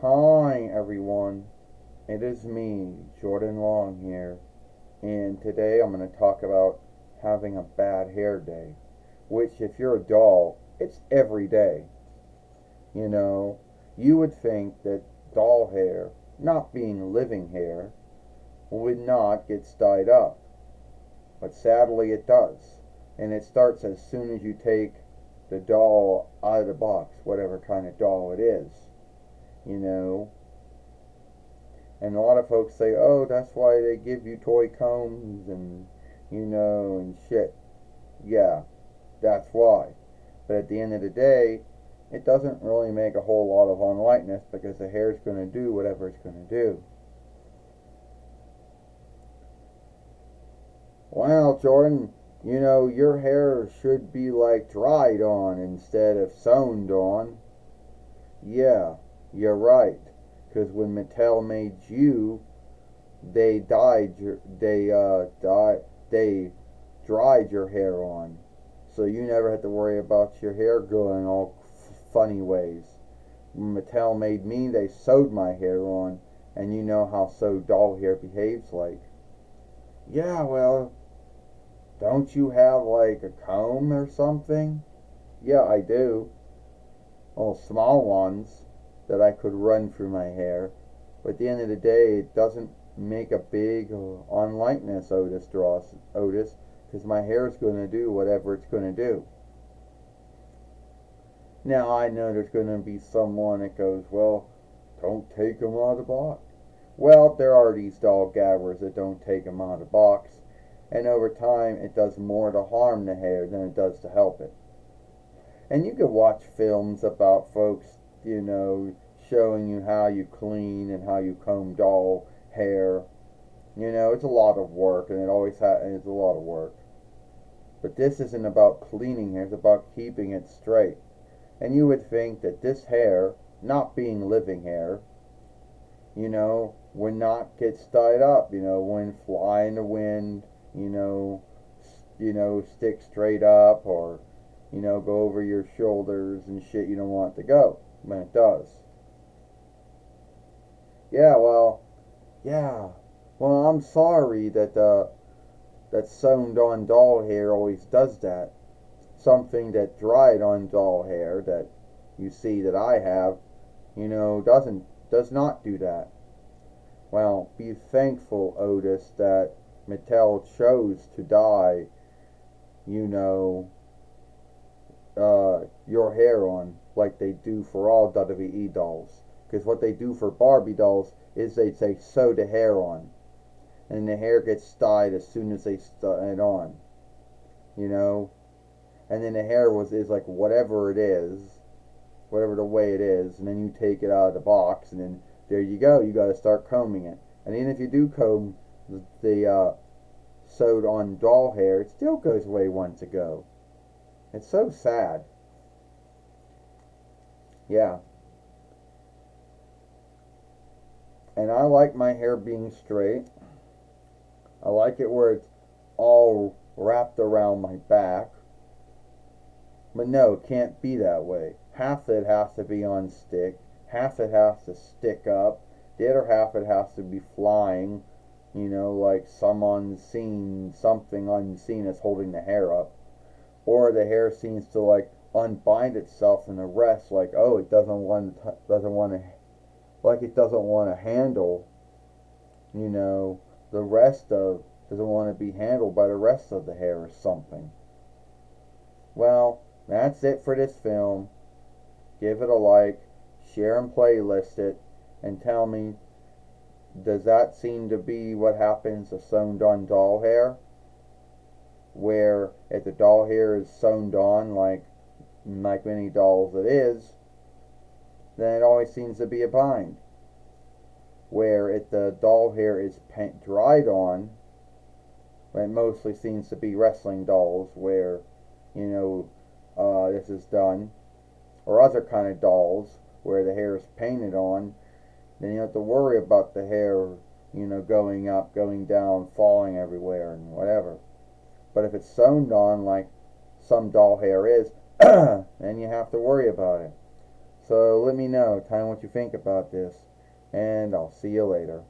Hi everyone, it is me, Jordan Long here, and today I'm going to talk about having a bad hair day, which if you're a doll, it's every day. You know, you would think that doll hair, not being living hair, would not get dyed up, but sadly it does, and it starts as soon as you take the doll out of the box, whatever kind of doll it is, you know. And a lot of folks say, oh, that's why they give you toy combs and shit. Yeah, that's why. But at the end of the day, it doesn't really make a whole lot of unlikeness because the hair's going to do whatever it's going to do. Well, Jordan, your hair should be like dried on instead of sewn on. Yeah, you're right. Because when Mattel made you, they dyed your they dried your hair on, so you never had to worry about your hair going all funny ways. When Mattel made me, they sewed my hair on, and you know how sewed doll hair behaves like. Yeah, well, don't you have like a comb or something? Yeah, I do. Well, small ones that I could run through my hair. But at the end of the day, it doesn't make a big unlikeness, Otis, because my hair is going to do whatever it's going to do. Now, I know there's going to be someone that goes, well, don't take them out of the box. Well, there are these doll gabbers that don't take them out of the box, and over time, it does more to harm the hair than it does to help it. And you can watch films about folks, showing you how you clean and how you comb doll hair. It's a lot of work, and it's a lot of work. But this isn't about cleaning hair, it's about keeping it straight. And you would think that this hair, not being living hair, would not get tied up, when fly in the wind, stick straight up or, go over your shoulders and shit you don't want it to go. When it does. Yeah, well, yeah. Well, I'm sorry that sewn on doll hair always does that. Something that dried on doll hair that you see that I have, does not do that. Well, be thankful, Otis, that Mattel chose to dye, you know, your hair on like they do for all WWE dolls. Because what they do for Barbie dolls is they sew the hair on, and the hair gets dyed as soon as they sew it on, you know. And then the hair is like whatever it is, whatever the way it is, and then you take it out of the box, and then there you go. You got to start combing it, and even if you do comb the sewed on doll hair, it still goes away once ago. It's so sad. Yeah. And I like my hair being straight. I like it where it's all wrapped around my back. But no, it can't be that way. Half of it has to be on stick. Half it has to stick up. The other half it has to be flying. Like something unseen is holding the hair up. Or the hair seems to like unbind itself and the rest, like, oh, it doesn't want to handle, the rest of, doesn't want to be handled by the rest of the hair or something. Well, that's it for this film. Give it a like, share and playlist it, and tell me, does that seem to be what happens to sewn on doll hair? Where if the doll hair is sewn on like many dolls it is, then it always seems to be a bind. Where if the doll hair is dried on, it mostly seems to be wrestling dolls where, this is done, or other kind of dolls where the hair is painted on, then you don't have to worry about the hair, going up, going down, falling everywhere and whatever. But if it's sewn on like some doll hair is, then you have to worry about it. So let me know, tell me what you think about this, and I'll see you later.